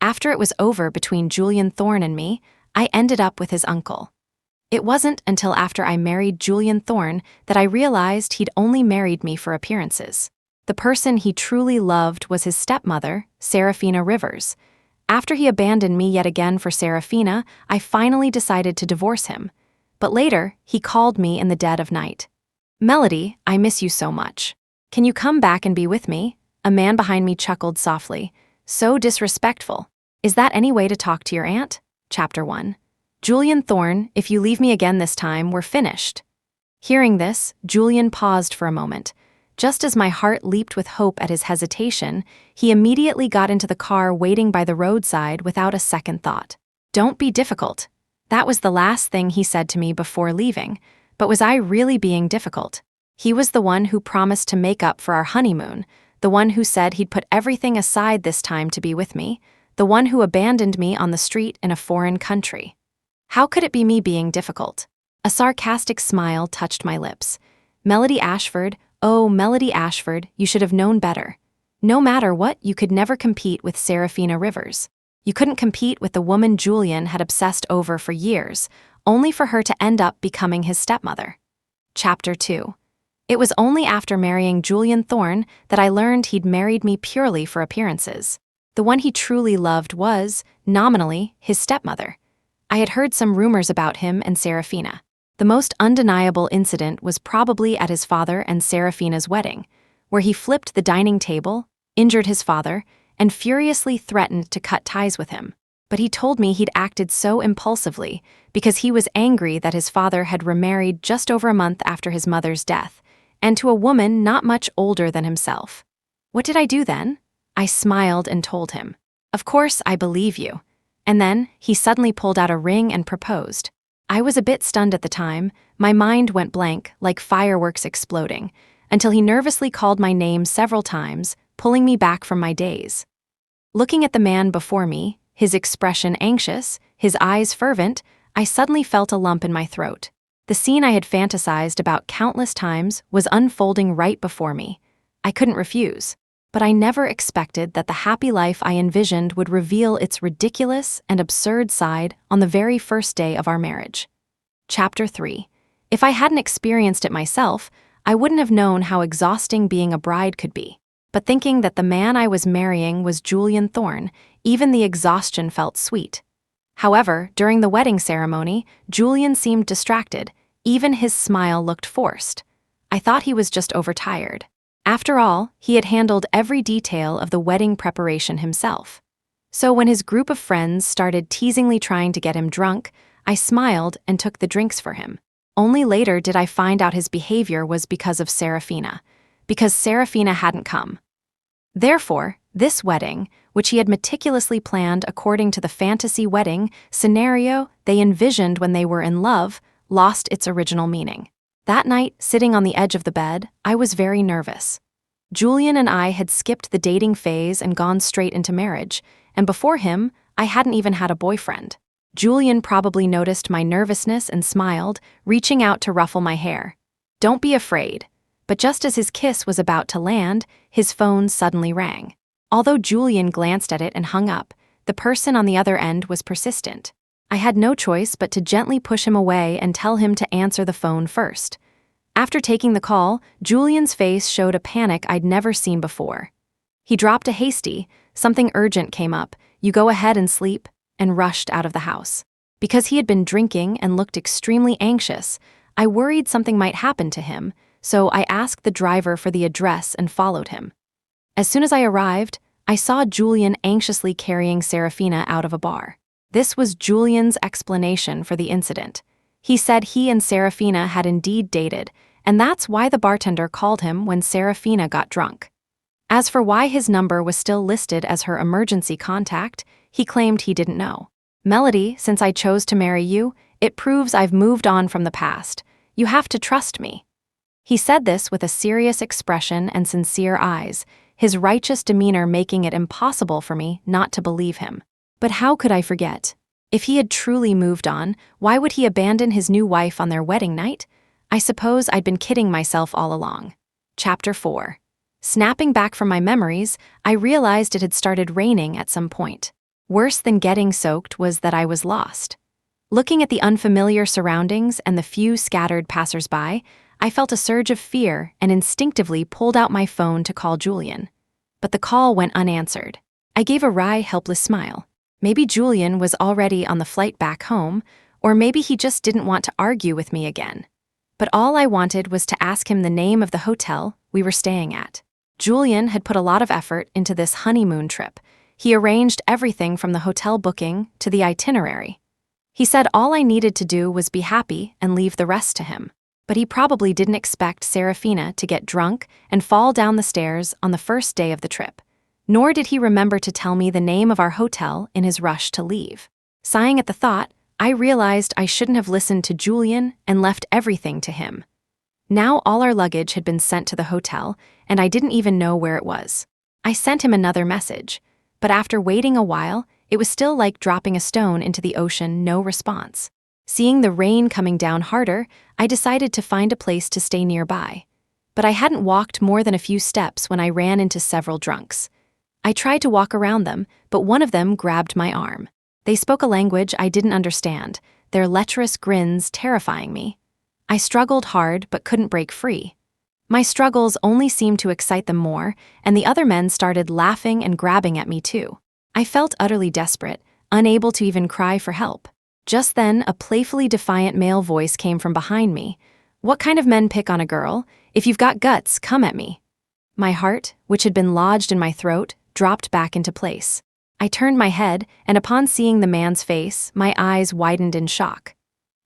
After it was over between Julian Thorne and me, I ended up with his uncle. It wasn't until after I married Julian Thorne that I realized he'd only married me for appearances. The person he truly loved was his stepmother, Serafina Rivers. After he abandoned me yet again for Serafina, I finally decided to divorce him. But later, he called me in the dead of night. "Melody, I miss you so much. Can you come back and be with me?" A man behind me chuckled softly. "So disrespectful. Is that any way to talk to your aunt?" Chapter 1. Julian Thorne, if you leave me again this time, we're finished. Hearing this, Julian paused for a moment. Just as my heart leaped with hope at his hesitation, he immediately got into the car waiting by the roadside without a second thought. "Don't be difficult." That was the last thing he said to me before leaving. But was I really being difficult? He was the one who promised to make up for our honeymoon, the one who said he'd put everything aside this time to be with me, the one who abandoned me on the street in a foreign country. How could it be me being difficult? A sarcastic smile touched my lips. "Melody Ashford, oh, Melody Ashford, you should have known better. No matter what, you could never compete with Serafina Rivers. You couldn't compete with the woman Julian had obsessed over for years, only for her to end up becoming his stepmother." Chapter 2. It was only after marrying Julian Thorne that I learned he'd married me purely for appearances. The one he truly loved was, nominally, his stepmother. I had heard some rumors about him and Serafina. The most undeniable incident was probably at his father and Serafina's wedding, where he flipped the dining table, injured his father, and furiously threatened to cut ties with him. But he told me he'd acted so impulsively because he was angry that his father had remarried just over a month after his mother's death, and to a woman not much older than himself. What did I do then? I smiled and told him, "Of course I believe you." And then he suddenly pulled out a ring and proposed. I was a bit stunned at the time. My mind went blank, like fireworks exploding, until he nervously called my name several times, pulling me back from my daze. Looking at the man before me, his expression anxious, his eyes fervent, I suddenly felt a lump in my throat. The scene I had fantasized about countless times was unfolding right before me. I couldn't refuse, but I never expected that the happy life I envisioned would reveal its ridiculous and absurd side on the very first day of our marriage. Chapter 3. If I hadn't experienced it myself, I wouldn't have known how exhausting being a bride could be. But thinking that the man I was marrying was Julian Thorne, even the exhaustion felt sweet. However, during the wedding ceremony, Julian seemed distracted. Even his smile looked forced. I thought he was just overtired. After all, he had handled every detail of the wedding preparation himself. So when his group of friends started teasingly trying to get him drunk, I smiled and took the drinks for him. Only later did I find out his behavior was because of Serafina, because Serafina hadn't come. Therefore, this wedding, which he had meticulously planned according to the fantasy wedding scenario they envisioned when they were in love, lost its original meaning. That night, sitting on the edge of the bed, I was very nervous. Julian and I had skipped the dating phase and gone straight into marriage, and before him, I hadn't even had a boyfriend. Julian probably noticed my nervousness and smiled, reaching out to ruffle my hair. "Don't be afraid." But just as his kiss was about to land, his phone suddenly rang. Although Julian glanced at it and hung up, the person on the other end was persistent. I had no choice but to gently push him away and tell him to answer the phone first. After taking the call, Julian's face showed a panic I'd never seen before. He dropped a hasty, "Something urgent came up, you go ahead and sleep," and rushed out of the house. Because he had been drinking and looked extremely anxious, I worried something might happen to him, so I asked the driver for the address and followed him. As soon as I arrived, I saw Julian anxiously carrying Serafina out of a bar. This was Julian's explanation for the incident. He said he and Serafina had indeed dated, and that's why the bartender called him when Serafina got drunk. As for why his number was still listed as her emergency contact, he claimed he didn't know. "Melody, since I chose to marry you, it proves I've moved on from the past. You have to trust me." He said this with a serious expression and sincere eyes, his righteous demeanor making it impossible for me not to believe him. But how could I forget? If he had truly moved on, why would he abandon his new wife on their wedding night? I suppose I'd been kidding myself all along. Chapter 4. Snapping back from my memories, I realized it had started raining at some point. Worse than getting soaked was that I was lost. Looking at the unfamiliar surroundings and the few scattered passersby, I felt a surge of fear and instinctively pulled out my phone to call Julian. But the call went unanswered. I gave a wry, helpless smile. Maybe Julian was already on the flight back home, or maybe he just didn't want to argue with me again. But all I wanted was to ask him the name of the hotel we were staying at. Julian had put a lot of effort into this honeymoon trip. He arranged everything from the hotel booking to the itinerary. He said all I needed to do was be happy and leave the rest to him. But he probably didn't expect Serafina to get drunk and fall down the stairs on the first day of the trip. Nor did he remember to tell me the name of our hotel in his rush to leave. Sighing at the thought, I realized I shouldn't have listened to Julian and left everything to him. Now all our luggage had been sent to the hotel, and I didn't even know where it was. I sent him another message, but after waiting a while, it was still like dropping a stone into the ocean, no response. Seeing the rain coming down harder, I decided to find a place to stay nearby. But I hadn't walked more than a few steps when I ran into several drunks. I tried to walk around them, but one of them grabbed my arm. They spoke a language I didn't understand, their lecherous grins terrifying me. I struggled hard but couldn't break free. My struggles only seemed to excite them more, and the other men started laughing and grabbing at me too. I felt utterly desperate, unable to even cry for help. Just then, a playfully defiant male voice came from behind me. "What kind of men pick on a girl? If you've got guts, come at me." My heart, which had been lodged in my throat, dropped back into place. I turned my head, and upon seeing the man's face, my eyes widened in shock.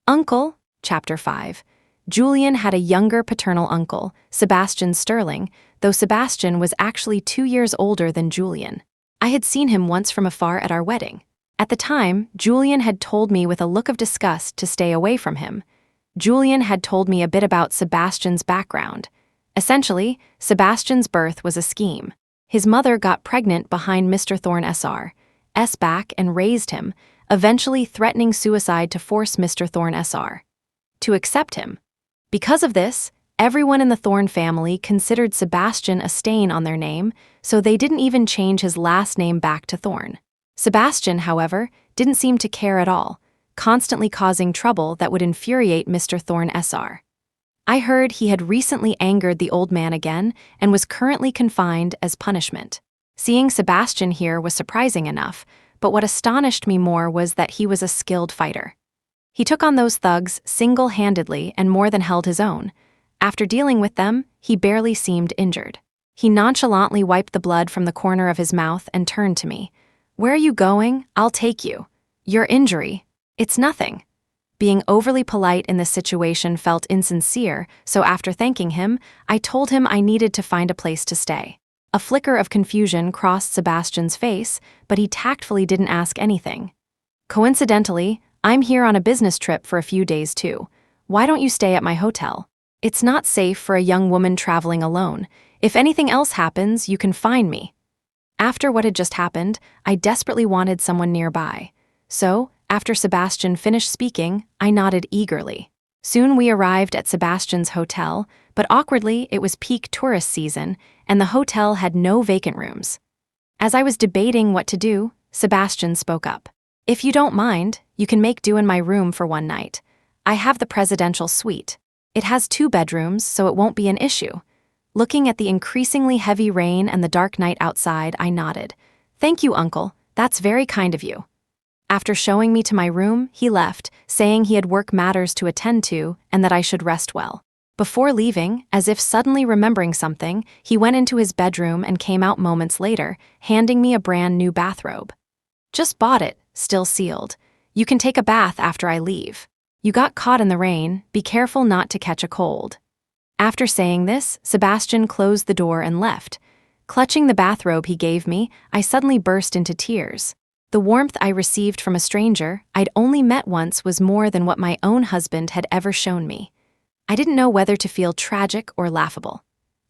Uncle, Chapter 5. Julian had a younger paternal uncle, Sebastian Sterling, though Sebastian was actually 2 years older than Julian. I had seen him once from afar at our wedding. At the time, Julian had told me with a look of disgust to stay away from him. Julian had told me a bit about Sebastian's background. Essentially, Sebastian's birth was a scheme. His mother got pregnant behind Mr. Thornes' back and raised him, eventually threatening suicide to force Mr. Thornes to accept him. Because of this, everyone in the Thorne family considered Sebastian a stain on their name, so they didn't even change his last name back to Thorne. Sebastian, however, didn't seem to care at all, constantly causing trouble that would infuriate Mr. Thornes. I heard he had recently angered the old man again and was currently confined as punishment. Seeing Sebastian here was surprising enough, but what astonished me more was that he was a skilled fighter. He took on those thugs single-handedly and more than held his own. After dealing with them, he barely seemed injured. He nonchalantly wiped the blood from the corner of his mouth and turned to me. "Where are you going? I'll take you. Your injury, it's nothing." Being overly polite in this situation felt insincere, so after thanking him, I told him I needed to find a place to stay. A flicker of confusion crossed Sebastian's face, but he tactfully didn't ask anything. "Coincidentally, I'm here on a business trip for a few days too. Why don't you stay at my hotel? It's not safe for a young woman traveling alone. If anything else happens, you can find me." After what had just happened, I desperately wanted someone nearby. So, after Sebastian finished speaking, I nodded eagerly. Soon we arrived at Sebastian's hotel, but awkwardly it was peak tourist season, and the hotel had no vacant rooms. As I was debating what to do, Sebastian spoke up. "If you don't mind, you can make do in my room for one night. I have the presidential suite. It has 2 bedrooms, so it won't be an issue." Looking at the increasingly heavy rain and the dark night outside, I nodded. "Thank you, Uncle. That's very kind of you." After showing me to my room, he left, saying he had work matters to attend to and that I should rest well. Before leaving, as if suddenly remembering something, he went into his bedroom and came out moments later, handing me a brand new bathrobe. "Just bought it, still sealed. You can take a bath after I leave. You got caught in the rain, be careful not to catch a cold." After saying this, Sebastian closed the door and left. Clutching the bathrobe he gave me, I suddenly burst into tears. The warmth I received from a stranger I'd only met once was more than what my own husband had ever shown me. I didn't know whether to feel tragic or laughable.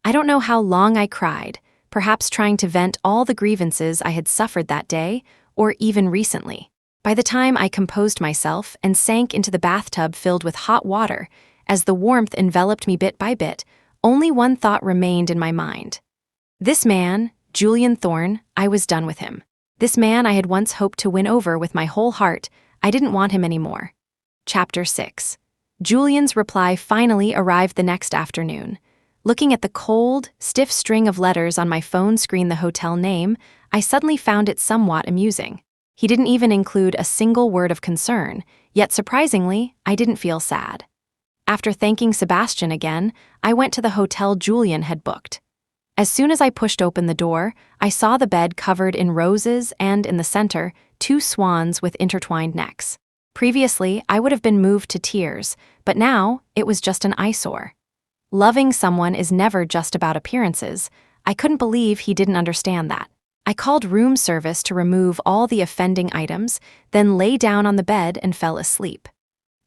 I don't know how long I cried, perhaps trying to vent all the grievances I had suffered that day, or even recently. By the time I composed myself and sank into the bathtub filled with hot water, as the warmth enveloped me bit by bit, only one thought remained in my mind. This man, Julian Thorne, I was done with him. This man I had once hoped to win over with my whole heart, I didn't want him anymore. Chapter 6. Julian's reply finally arrived the next afternoon. Looking at the cold, stiff string of letters on my phone screen, the hotel name, I suddenly found it somewhat amusing. He didn't even include a single word of concern, yet surprisingly, I didn't feel sad. After thanking Sebastian again, I went to the hotel Julian had booked. As soon as I pushed open the door, I saw the bed covered in roses and, in the center, 2 swans with intertwined necks. Previously, I would have been moved to tears, but now it was just an eyesore. Loving someone is never just about appearances. I couldn't believe he didn't understand that. I called room service to remove all the offending items, then lay down on the bed and fell asleep.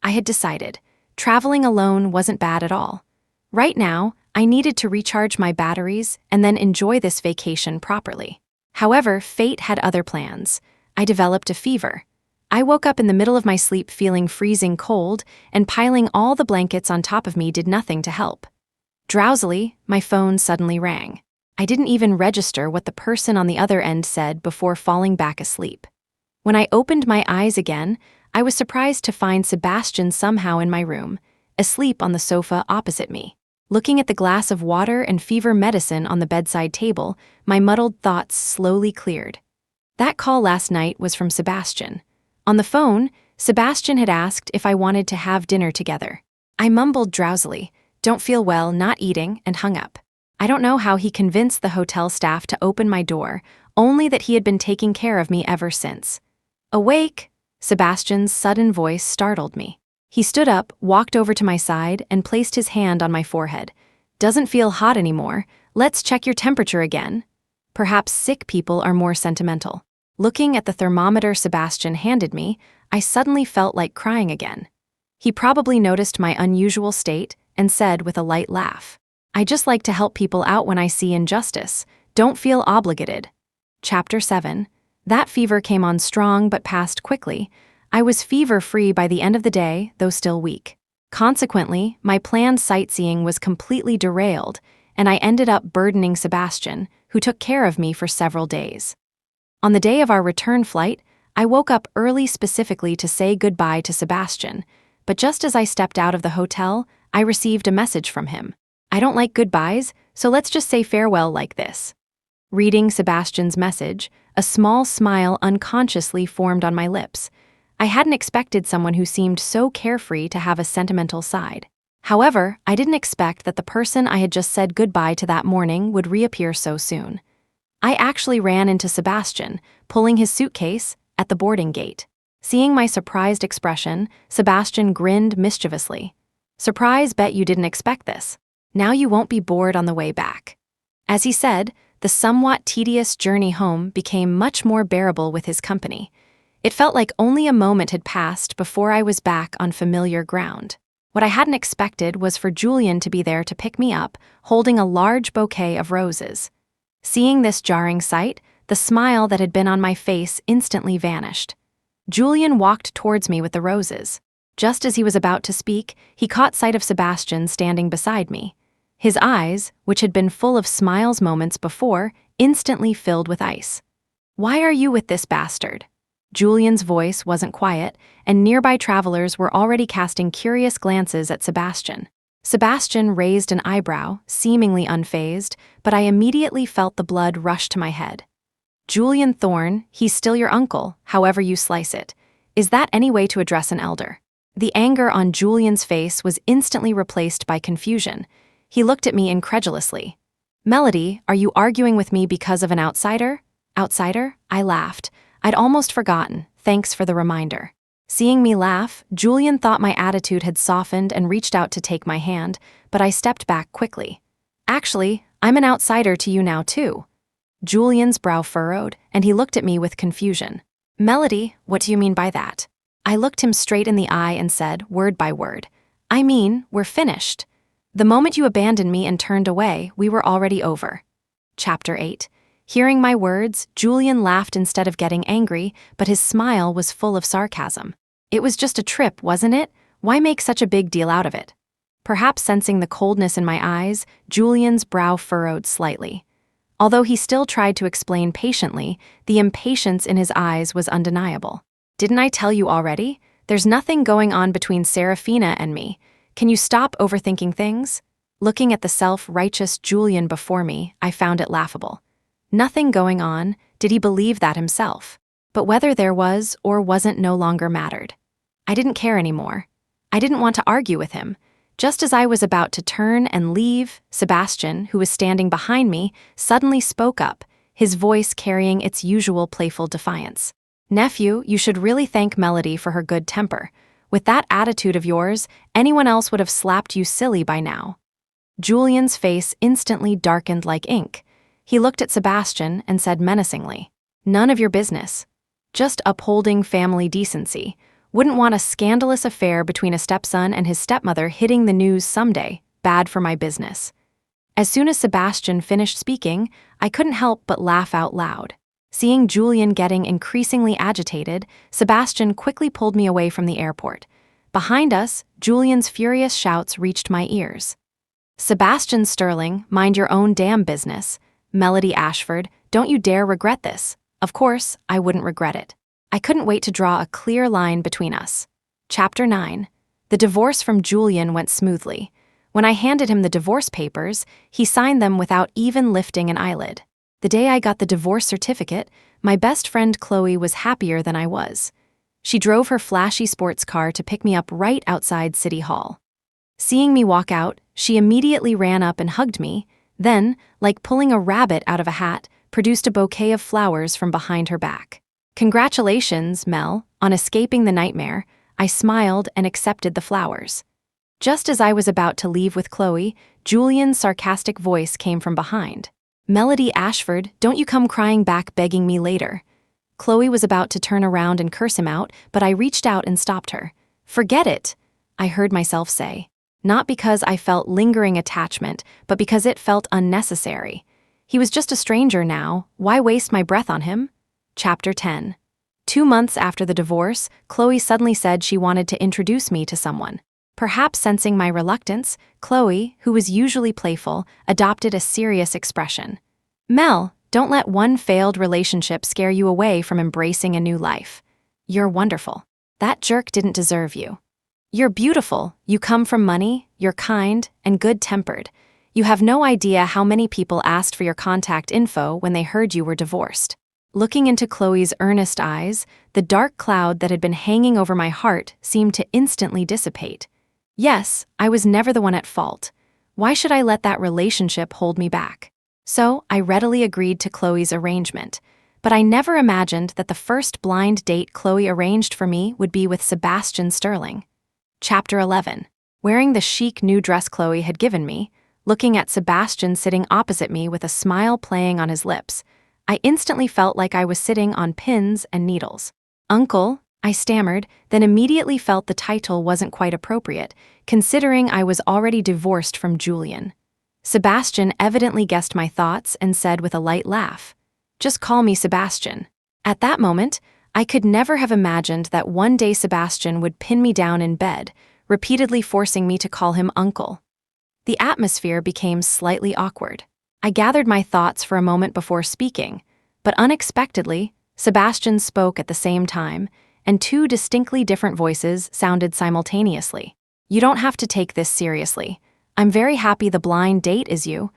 I had decided, traveling alone wasn't bad at all. Right now, I needed to recharge my batteries and then enjoy this vacation properly. However, fate had other plans. I developed a fever. I woke up in the middle of my sleep feeling freezing cold, and piling all the blankets on top of me did nothing to help. Drowsily, my phone suddenly rang. I didn't even register what the person on the other end said before falling back asleep. When I opened my eyes again, I was surprised to find Sebastian somehow in my room, asleep on the sofa opposite me. Looking at the glass of water and fever medicine on the bedside table, my muddled thoughts slowly cleared. That call last night was from Sebastian. On the phone, Sebastian had asked if I wanted to have dinner together. I mumbled drowsily, "Don't feel well, not eating," and hung up. I don't know how he convinced the hotel staff to open my door, only that he had been taking care of me ever since. "Awake!" Sebastian's sudden voice startled me. He stood up, walked over to my side, and placed his hand on my forehead. "Doesn't feel hot anymore. Let's check your temperature again." Perhaps sick people are more sentimental. Looking at the thermometer Sebastian handed me, I suddenly felt like crying again. He probably noticed my unusual state and said with a light laugh, "I just like to help people out when I see injustice. Don't feel obligated." Chapter 7. That fever came on strong but passed quickly. I was fever-free by the end of the day, though still weak. Consequently, my planned sightseeing was completely derailed, and I ended up burdening Sebastian, who took care of me for several days. On the day of our return flight, I woke up early specifically to say goodbye to Sebastian, but just as I stepped out of the hotel, I received a message from him. "I don't like goodbyes, so let's just say farewell like this." Reading Sebastian's message, a small smile unconsciously formed on my lips. I hadn't expected someone who seemed so carefree to have a sentimental side. However, I didn't expect that the person I had just said goodbye to that morning would reappear so soon. I actually ran into Sebastian, pulling his suitcase, at the boarding gate. Seeing my surprised expression, Sebastian grinned mischievously. "Surprise, bet you didn't expect this. Now you won't be bored on the way back." As he said, the somewhat tedious journey home became much more bearable with his company. It felt like only a moment had passed before I was back on familiar ground. What I hadn't expected was for Julian to be there to pick me up, holding a large bouquet of roses. Seeing this jarring sight, the smile that had been on my face instantly vanished. Julian walked towards me with the roses. Just as he was about to speak, he caught sight of Sebastian standing beside me. His eyes, which had been full of smiles moments before, instantly filled with ice. "Why are you with this bastard?" Julian's voice wasn't quiet, and nearby travelers were already casting curious glances at Sebastian. Sebastian raised an eyebrow, seemingly unfazed, but I immediately felt the blood rush to my head. "Julian Thorne, he's still your uncle, however you slice it. Is that any way to address an elder?" The anger on Julian's face was instantly replaced by confusion. He looked at me incredulously. "Melody, are you arguing with me because of an outsider?" "Outsider?" I laughed. I'd almost forgotten, thanks for the reminder. Seeing me laugh, Julian thought my attitude had softened and reached out to take my hand, but I stepped back quickly. "Actually, I'm an outsider to you now too." Julian's brow furrowed, and he looked at me with confusion. "Melody, what do you mean by that?" I looked him straight in the eye and said, word by word, "I mean, we're finished. The moment you abandoned me and turned away, we were already over." Chapter 8. Hearing my words, Julian laughed instead of getting angry, but his smile was full of sarcasm. "It was just a trip, wasn't it? Why make such a big deal out of it?" Perhaps sensing the coldness in my eyes, Julian's brow furrowed slightly. Although he still tried to explain patiently, the impatience in his eyes was undeniable. "Didn't I tell you already? There's nothing going on between Serafina and me. Can you stop overthinking things?" Looking at the self-righteous Julian before me, I found it laughable. Nothing going on, did he believe that himself? But whether there was or wasn't no longer mattered. I didn't care anymore. I didn't want to argue with him. Just as I was about to turn and leave, Sebastian, who was standing behind me, suddenly spoke up, his voice carrying its usual playful defiance. "Nephew, you should really thank Melody for her good temper. With that attitude of yours, anyone else would have slapped you silly by now." Julian's face instantly darkened like ink. He looked at Sebastian and said menacingly, "None of your business. Just upholding family decency. Wouldn't want a scandalous affair between a stepson and his stepmother hitting the news someday. Bad for my business." As soon as Sebastian finished speaking, I couldn't help but laugh out loud. Seeing Julian getting increasingly agitated, Sebastian quickly pulled me away from the airport. Behind us, Julian's furious shouts reached my ears. "Sebastian Sterling, mind your own damn business. Melody Ashford, don't you dare regret this." Of course, I wouldn't regret it. I couldn't wait to draw a clear line between us. Chapter 9. The divorce from Julian went smoothly. When I handed him the divorce papers, he signed them without even lifting an eyelid. The day I got the divorce certificate, my best friend Chloe was happier than I was. She drove her flashy sports car to pick me up right outside City Hall. Seeing me walk out, she immediately ran up and hugged me, then, like pulling a rabbit out of a hat, produced a bouquet of flowers from behind her back. "Congratulations, Mel, on escaping the nightmare." I smiled and accepted the flowers. Just as I was about to leave with Chloe, Julian's sarcastic voice came from behind. "Melody Ashford, don't you come crying back begging me later." Chloe was about to turn around and curse him out, but I reached out and stopped her. "Forget it," I heard myself say. Not because I felt lingering attachment, but because it felt unnecessary. He was just a stranger now. Why waste my breath on him? Chapter 10. 2 months after the divorce, Chloe suddenly said she wanted to introduce me to someone. Perhaps sensing my reluctance, Chloe, who was usually playful, adopted a serious expression. "Mel, don't let one failed relationship scare you away from embracing a new life. You're wonderful. That jerk didn't deserve you. You're beautiful, you come from money, you're kind, and good-tempered. You have no idea how many people asked for your contact info when they heard you were divorced." Looking into Chloe's earnest eyes, the dark cloud that had been hanging over my heart seemed to instantly dissipate. Yes, I was never the one at fault. Why should I let that relationship hold me back? So I readily agreed to Chloe's arrangement. But I never imagined that the first blind date Chloe arranged for me would be with Sebastian Sterling. Chapter 11. Wearing the chic new dress Chloe had given me, looking at Sebastian sitting opposite me with a smile playing on his lips, I instantly felt like I was sitting on pins and needles. "Uncle," I stammered, then immediately felt the title wasn't quite appropriate, considering I was already divorced from Julian. Sebastian evidently guessed my thoughts and said with a light laugh, "Just call me Sebastian." At that moment, I could never have imagined that one day Sebastian would pin me down in bed, repeatedly forcing me to call him uncle. The atmosphere became slightly awkward. I gathered my thoughts for a moment before speaking, but unexpectedly, Sebastian spoke at the same time, and 2 distinctly different voices sounded simultaneously. "You don't have to take this seriously. I'm very happy the blind date is you."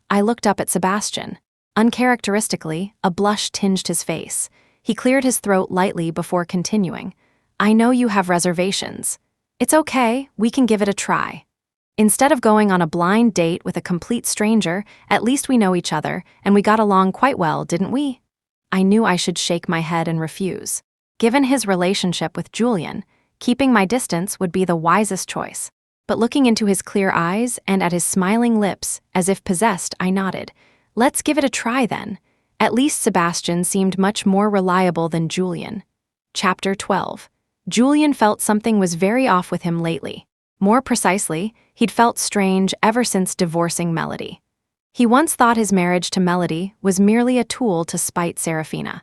I looked up at Sebastian. Uncharacteristically, a blush tinged his face. He cleared his throat lightly before continuing. "I know you have reservations. It's okay, we can give it a try. Instead of going on a blind date with a complete stranger, at least we know each other, and we got along quite well, didn't we?" I knew I should shake my head and refuse. Given his relationship with Julian, keeping my distance would be the wisest choice. But looking into his clear eyes and at his smiling lips, as if possessed, I nodded. "Let's give it a try then." At least Sebastian seemed much more reliable than Julian. Chapter 12. Julian felt something was very off with him lately. More precisely, he'd felt strange ever since divorcing Melody. He once thought his marriage to Melody was merely a tool to spite Serafina.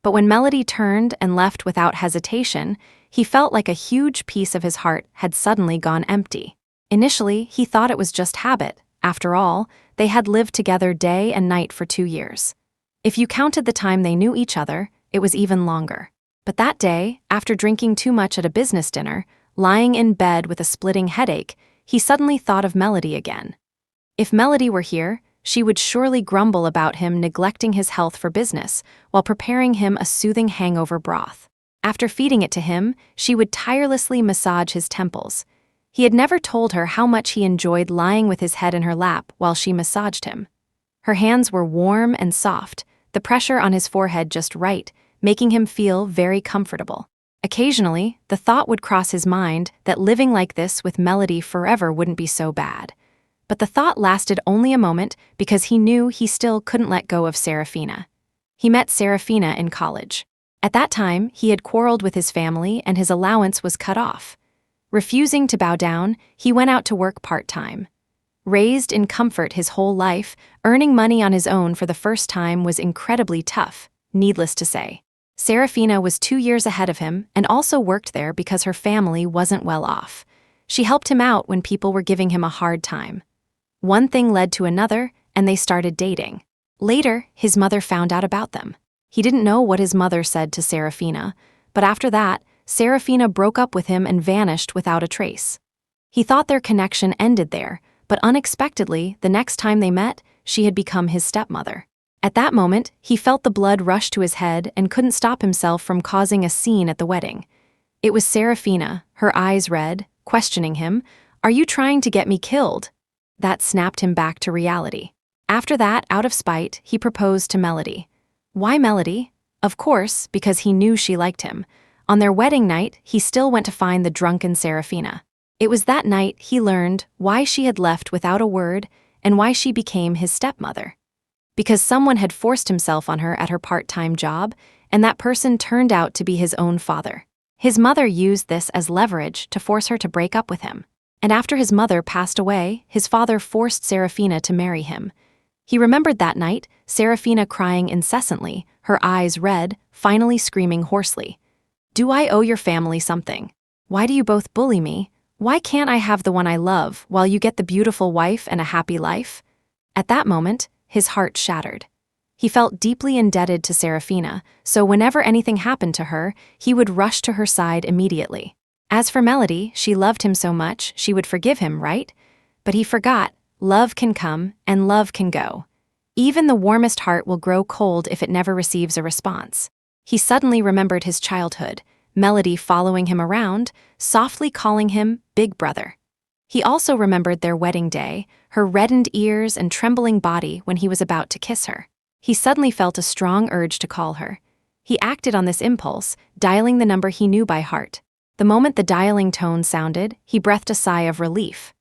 But when Melody turned and left without hesitation, he felt like a huge piece of his heart had suddenly gone empty. Initially, he thought it was just habit. After all, they had lived together day and night for 2 years. If you counted the time they knew each other, it was even longer. But that day, after drinking too much at a business dinner, lying in bed with a splitting headache, he suddenly thought of Melody again. If Melody were here, she would surely grumble about him neglecting his health for business while preparing him a soothing hangover broth. After feeding it to him, she would tirelessly massage his temples. He had never told her how much he enjoyed lying with his head in her lap while she massaged him. Her hands were warm and soft, the pressure on his forehead just right, making him feel very comfortable. Occasionally, the thought would cross his mind that living like this with Melody forever wouldn't be so bad. But the thought lasted only a moment because he knew he still couldn't let go of Serafina. He met Serafina in college. At that time, he had quarreled with his family and his allowance was cut off. Refusing to bow down, he went out to work part-time. Raised in comfort his whole life, earning money on his own for the first time was incredibly tough, needless to say. Serafina was 2 years ahead of him and also worked there because her family wasn't well off. She helped him out when people were giving him a hard time. One thing led to another, and they started dating. Later, his mother found out about them. He didn't know what his mother said to Serafina, but after that, Serafina broke up with him and vanished without a trace. He thought their connection ended there, but unexpectedly, the next time they met, she had become his stepmother. At that moment, he felt the blood rush to his head and couldn't stop himself from causing a scene at the wedding. It was Serafina, her eyes red, questioning him, "Are you trying to get me killed?" That snapped him back to reality. After that, out of spite, he proposed to Melody. Why Melody? Of course, because he knew she liked him. On their wedding night, he still went to find the drunken Serafina. It was that night he learned why she had left without a word and why she became his stepmother. Because someone had forced himself on her at her part-time job, and that person turned out to be his own father. His mother used this as leverage to force her to break up with him. And after his mother passed away, his father forced Serafina to marry him. He remembered that night, Serafina crying incessantly, her eyes red, finally screaming hoarsely. "Do I owe your family something? Why do you both bully me? Why can't I have the one I love while you get the beautiful wife and a happy life?" At that moment, his heart shattered. He felt deeply indebted to Serafina, so whenever anything happened to her, he would rush to her side immediately. As for Melody, she loved him so much she would forgive him, right? But he forgot, love can come and love can go. Even the warmest heart will grow cold if it never receives a response. He suddenly remembered his childhood, Melody following him around, softly calling him Big Brother. He also remembered their wedding day, her reddened ears and trembling body when he was about to kiss her. He suddenly felt a strong urge to call her. He acted on this impulse, dialing the number he knew by heart. The moment the dialing tone sounded, he breathed a sigh of relief.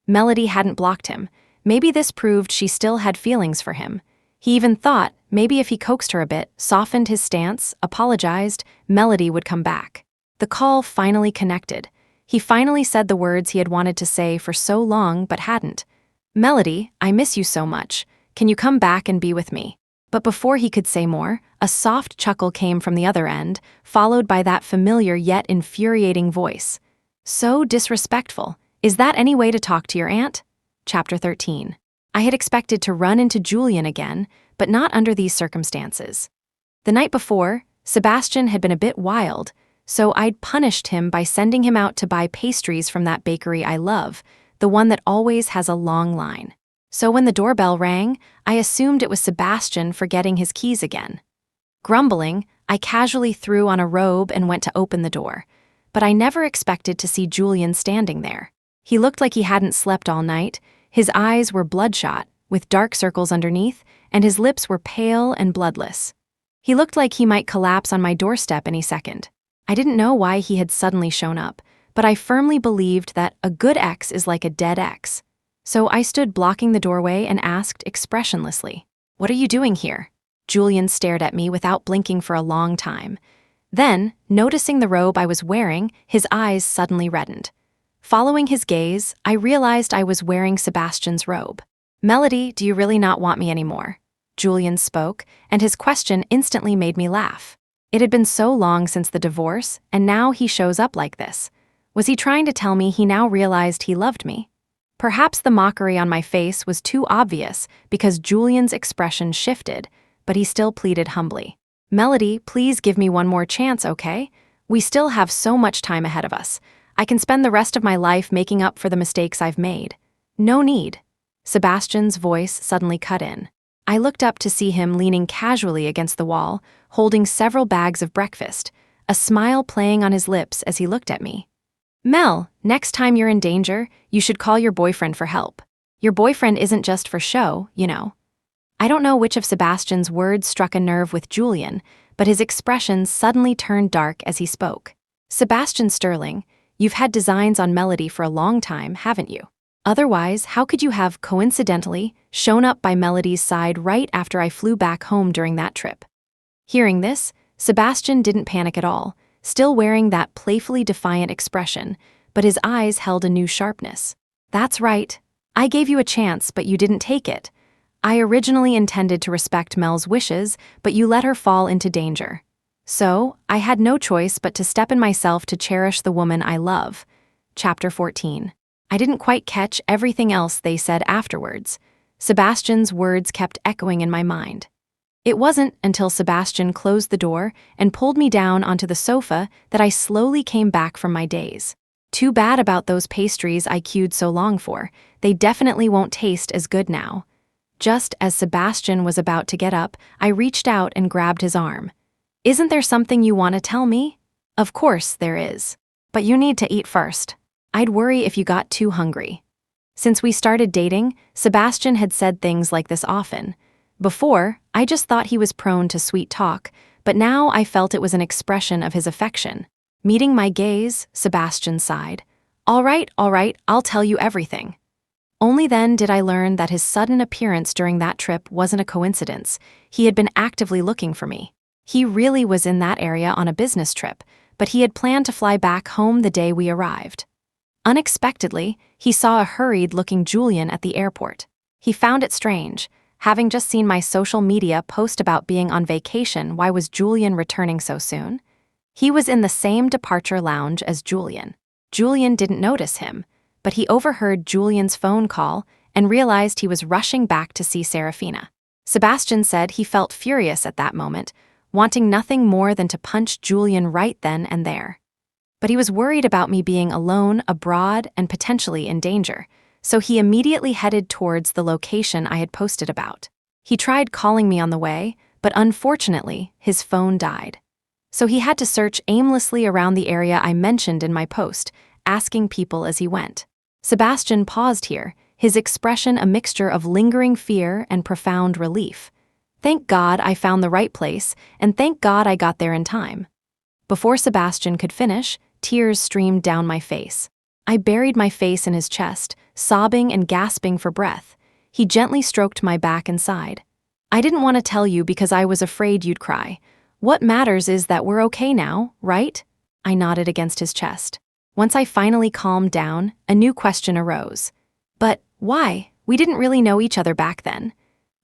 Melody hadn't blocked him. Maybe this proved she still had feelings for him. He even thought, maybe if he coaxed her a bit, softened his stance, apologized, Melody would come back. The call finally connected. He finally said the words he had wanted to say for so long but hadn't. "Melody, I miss you so much. Can you come back and be with me?" But before he could say more, a soft chuckle came from the other end, followed by that familiar yet infuriating voice. "So disrespectful. Is that any way to talk to your aunt?" Chapter 13. I had expected to run into Julian again, but not under these circumstances. The night before, Sebastian had been a bit wild, so I'd punished him by sending him out to buy pastries from that bakery I love, the one that always has a long line. So when the doorbell rang, I assumed it was Sebastian forgetting his keys again. Grumbling, I casually threw on a robe and went to open the door, but I never expected to see Julian standing there. He looked like he hadn't slept all night, his eyes were bloodshot, with dark circles underneath, and his lips were pale and bloodless. He looked like he might collapse on my doorstep any second. I didn't know why he had suddenly shown up, but I firmly believed that a good ex is like a dead ex. So I stood blocking the doorway and asked expressionlessly, "What are you doing here?" Julian stared at me without blinking for a long time. Then, noticing the robe I was wearing, his eyes suddenly reddened. Following his gaze, I realized I was wearing Sebastian's robe. "Melody, do you really not want me anymore?" Julian spoke, and his question instantly made me laugh. It had been so long since the divorce, and now he shows up like this. Was he trying to tell me he now realized he loved me? Perhaps the mockery on my face was too obvious because Julian's expression shifted, but he still pleaded humbly. Melody, please give me one more chance, okay? We still have so much time ahead of us. I can spend the rest of my life making up for the mistakes I've made. No need. Sebastian's voice suddenly cut in. I looked up to see him leaning casually against the wall, holding several bags of breakfast, a smile playing on his lips as he looked at me. Mel, next time you're in danger, you should call your boyfriend for help. Your boyfriend isn't just for show, you know. I don't know which of Sebastian's words struck a nerve with Julian, but his expression suddenly turned dark as he spoke. Sebastian Sterling, you've had designs on Melody for a long time, haven't you? Otherwise, how could you have, coincidentally, shown up by Melody's side right after I flew back home during that trip? Hearing this, Sebastian didn't panic at all, still wearing that playfully defiant expression, but his eyes held a new sharpness. That's right. I gave you a chance, but you didn't take it. I originally intended to respect Mel's wishes, but you let her fall into danger. So, I had no choice but to step in myself to cherish the woman I love. Chapter 14. I didn't quite catch everything else they said afterwards. Sebastian's words kept echoing in my mind. It wasn't until Sebastian closed the door and pulled me down onto the sofa that I slowly came back from my daze. Too bad about those pastries I queued so long for. They definitely won't taste as good now. Just as Sebastian was about to get up, I reached out and grabbed his arm. Isn't there something you want to tell me? Of course there is. But you need to eat first. I'd worry if you got too hungry. Since we started dating, Sebastian had said things like this often. Before, I just thought he was prone to sweet talk, but now I felt it was an expression of his affection. Meeting my gaze, Sebastian sighed. All right, I'll tell you everything. Only then did I learn that his sudden appearance during that trip wasn't a coincidence. He had been actively looking for me. He really was in that area on a business trip, but he had planned to fly back home the day we arrived. Unexpectedly, he saw a hurried-looking Julian at the airport. He found it strange. Having just seen my social media post about being on vacation, why was Julian returning so soon? He was in the same departure lounge as Julian. Julian didn't notice him, but he overheard Julian's phone call and realized he was rushing back to see Serafina. Sebastian said he felt furious at that moment, wanting nothing more than to punch Julian right then and there. But he was worried about me being alone, abroad, and potentially in danger, so he immediately headed towards the location I had posted about. He tried calling me on the way, but unfortunately, his phone died. So he had to search aimlessly around the area I mentioned in my post, asking people as he went. Sebastian paused here, his expression a mixture of lingering fear and profound relief. Thank God I found the right place, and thank God I got there in time. Before Sebastian could finish, tears streamed down my face. I buried my face in his chest, sobbing and gasping for breath. He gently stroked my back and sighed. I didn't want to tell you because I was afraid you'd cry. What matters is that we're okay now, right? I nodded against his chest. Once I finally calmed down, a new question arose. But why? We didn't really know each other back then.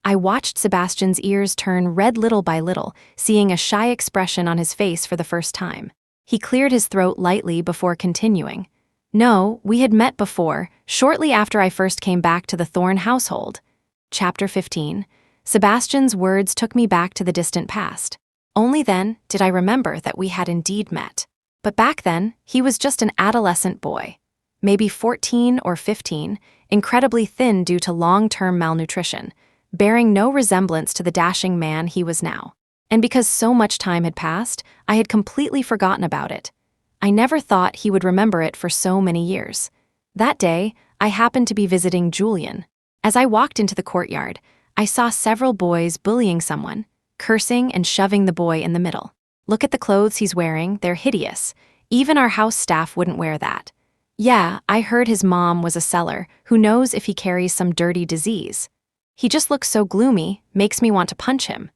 I watched Sebastian's ears turn red little by little, seeing a shy expression on his face for the first time. He cleared his throat lightly before continuing. No, we had met before, shortly after I first came back to the Thorne household. Chapter 15. Sebastian's words took me back to the distant past. Only then did I remember that we had indeed met. But back then, he was just an adolescent boy. Maybe 14 or 15, incredibly thin due to long-term malnutrition, bearing no resemblance to the dashing man he was now. And because so much time had passed, I had completely forgotten about it. I never thought he would remember it for so many years. That day, I happened to be visiting Julian. As I walked into the courtyard, I saw several boys bullying someone, cursing and shoving the boy in the middle. Look at the clothes he's wearing, they're hideous. Even our house staff wouldn't wear that. Yeah, I heard his mom was a seller, who knows if he carries some dirty disease. He just looks so gloomy, makes me want to punch him.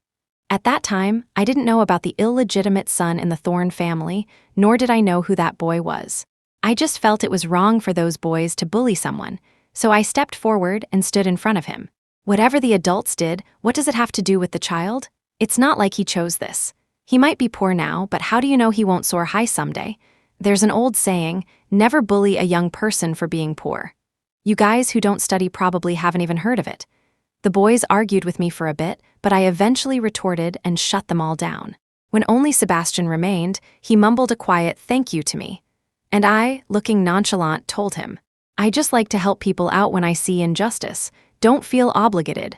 At that time, I didn't know about the illegitimate son in the Thorne family, nor did I know who that boy was. I just felt it was wrong for those boys to bully someone, so I stepped forward and stood in front of him. Whatever the adults did, what does it have to do with the child? It's not like he chose this. He might be poor now, but how do you know he won't soar high someday? There's an old saying, never bully a young person for being poor. You guys who don't study probably haven't even heard of it. The boys argued with me for a bit, but I eventually retorted and shut them all down. When only Sebastian remained, he mumbled a quiet thank you to me. And I, looking nonchalant, told him, I just like to help people out when I see injustice. Don't feel obligated.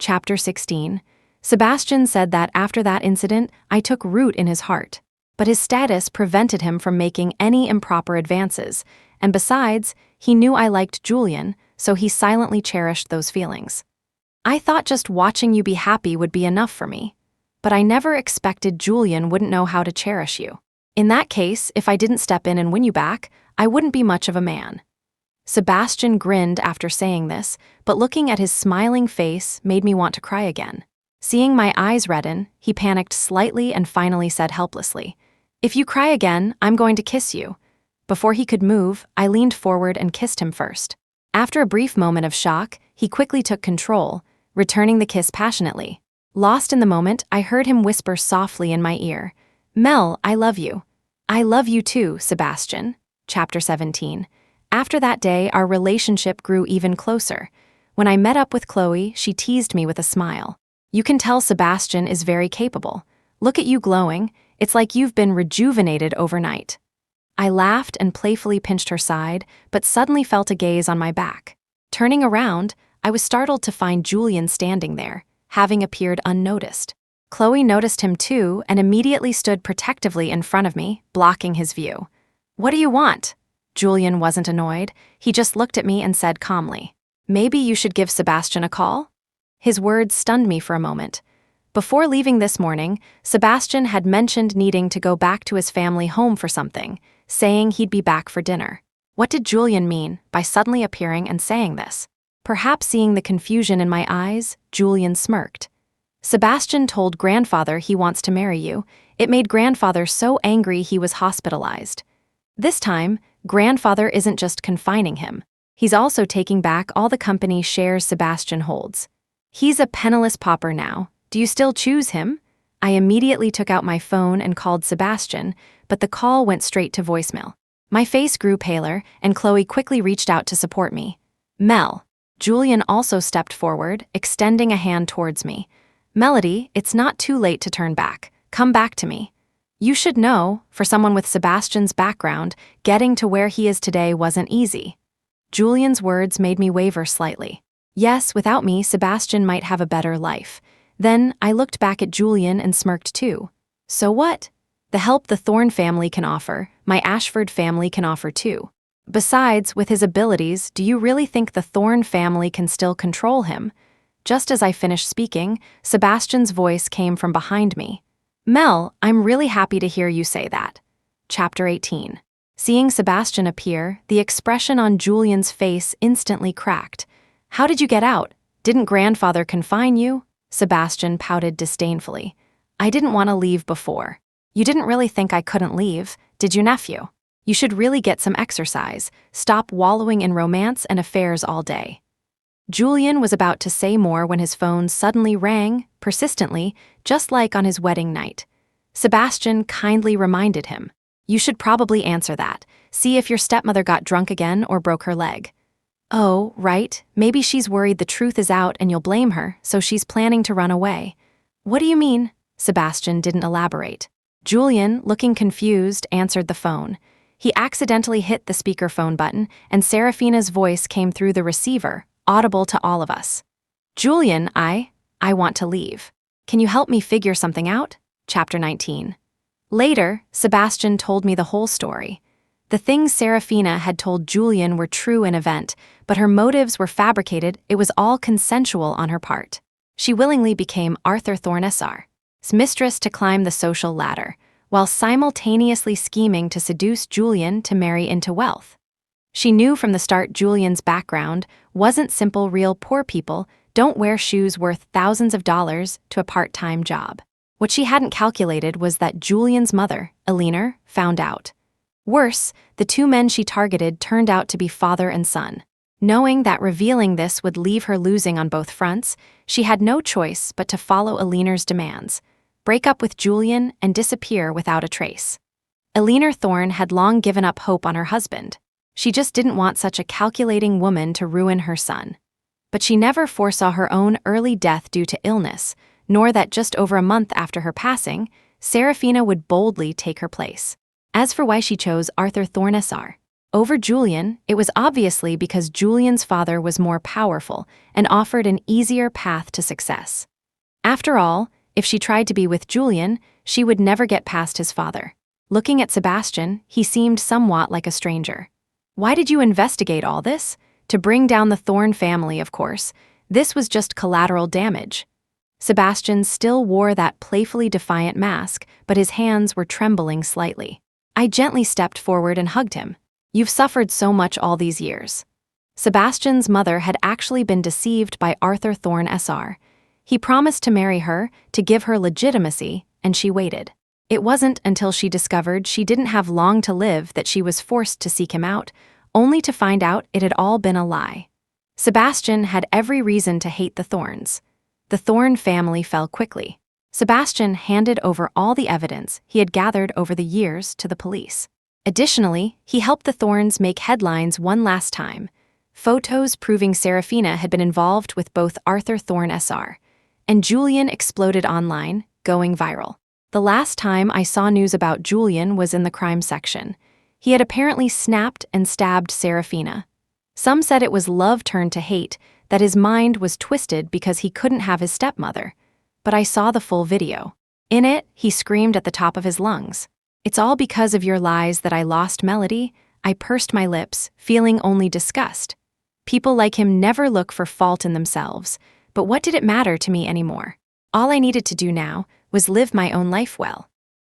Chapter 16. Sebastian said that after that incident, I took root in his heart. But his status prevented him from making any improper advances, and besides, he knew I liked Julian, so he silently cherished those feelings. I thought just watching you be happy would be enough for me. But I never expected Julian wouldn't know how to cherish you. In that case, if I didn't step in and win you back, I wouldn't be much of a man. Sebastian grinned after saying this, but looking at his smiling face made me want to cry again. Seeing my eyes redden, he panicked slightly and finally said helplessly, If you cry again, I'm going to kiss you. Before he could move, I leaned forward and kissed him first. After a brief moment of shock, he quickly took control, returning the kiss passionately. Lost in the moment, I heard him whisper softly in my ear, Mel, I love you. I love you too, Sebastian. Chapter 17. After that day, our relationship grew even closer. When I met up with Chloe, she teased me with a smile. You can tell Sebastian is very capable. Look at you glowing. It's like you've been rejuvenated overnight. I laughed and playfully pinched her side, but suddenly felt a gaze on my back. Turning around, I was startled to find Julian standing there, having appeared unnoticed. Chloe noticed him too and immediately stood protectively in front of me, blocking his view. What do you want? Julian wasn't annoyed. He just looked at me and said calmly, Maybe you should give Sebastian a call? His words stunned me for a moment. Before leaving this morning, Sebastian had mentioned needing to go back to his family home for something, saying he'd be back for dinner. What did Julian mean by suddenly appearing and saying this? Perhaps seeing the confusion in my eyes, Julian smirked. Sebastian told grandfather he wants to marry you. It made grandfather so angry he was hospitalized. This time, grandfather isn't just confining him. He's also taking back all the company shares Sebastian holds. He's a penniless pauper now. Do you still choose him? I immediately took out my phone and called Sebastian, but the call went straight to voicemail. My face grew paler, and Chloe quickly reached out to support me. Mel. Julian also stepped forward, extending a hand towards me. Melody, it's not too late to turn back. Come back to me. You should know, for someone with Sebastian's background, getting to where he is today wasn't easy. Julian's words made me waver slightly. Yes, without me, Sebastian might have a better life. Then I looked back at Julian and smirked too. So what? The help the Thorne family can offer, my Ashford family can offer too. Besides, with his abilities, do you really think the Thorne family can still control him? Just as I finished speaking, Sebastian's voice came from behind me. Mel, I'm really happy to hear you say that. Chapter 18. Seeing Sebastian appear, the expression on Julian's face instantly cracked. How did you get out? Didn't grandfather confine you? Sebastian pouted disdainfully. I didn't want to leave before. You didn't really think I couldn't leave, did you, nephew? You should really get some exercise. Stop wallowing in romance and affairs all day. Julian was about to say more when his phone suddenly rang, persistently, just like on his wedding night. Sebastian kindly reminded him, You should probably answer that. See if your stepmother got drunk again or broke her leg. Oh, right, maybe she's worried the truth is out and you'll blame her, so she's planning to run away. What do you mean? Sebastian didn't elaborate. Julian, looking confused, answered the phone. He accidentally hit the speakerphone button, and Serafina's voice came through the receiver, audible to all of us. Julian, I want to leave. Can you help me figure something out? Chapter 19. Later, Sebastian told me the whole story. The things Serafina had told Julian were true in event, but her motives were fabricated. It was all consensual on her part. She willingly became Arthur Thornes's mistress to climb the social ladder, while simultaneously scheming to seduce Julian to marry into wealth. She knew from the start Julian's background wasn't simple real poor people don't wear shoes worth thousands of dollars to a part-time job. What she hadn't calculated was that Julian's mother, Eleanor, found out. Worse, the two men she targeted turned out to be father and son. Knowing that revealing this would leave her losing on both fronts, she had no choice but to follow Eleanor's demands, break up with Julian, and disappear without a trace. Eleanor Thorne had long given up hope on her husband. She just didn't want such a calculating woman to ruin her son. But she never foresaw her own early death due to illness, nor that just over a month after her passing, Serafina would boldly take her place. As for why she chose Arthur Thornes over Julian, it was obviously because Julian's father was more powerful and offered an easier path to success. After all, if she tried to be with Julian, she would never get past his father. Looking at Sebastian, he seemed somewhat like a stranger. Why did you investigate all this? To bring down the Thorne family, of course. This was just collateral damage. Sebastian still wore that playfully defiant mask, but his hands were trembling slightly. I gently stepped forward and hugged him. You've suffered so much all these years. Sebastian's mother had actually been deceived by Arthur Thorne SR. He promised to marry her, to give her legitimacy, and she waited. It wasn't until she discovered she didn't have long to live that she was forced to seek him out, only to find out it had all been a lie. Sebastian had every reason to hate the Thornes. The Thorne family fell quickly. Sebastian handed over all the evidence he had gathered over the years to the police. Additionally, he helped the Thornes make headlines one last time. Photos proving Serafina had been involved with both Arthur Thorne SR and Julian exploded online, going viral. The last time I saw news about Julian was in the crime section. He had apparently snapped and stabbed Serafina. Some said it was love turned to hate, that his mind was twisted because he couldn't have his stepmother. But I saw the full video. In it, he screamed at the top of his lungs. It's all because of your lies that I lost Melody. I pursed my lips, feeling only disgust. People like him never look for fault in themselves, but what did it matter to me anymore? All I needed to do now was live my own life well.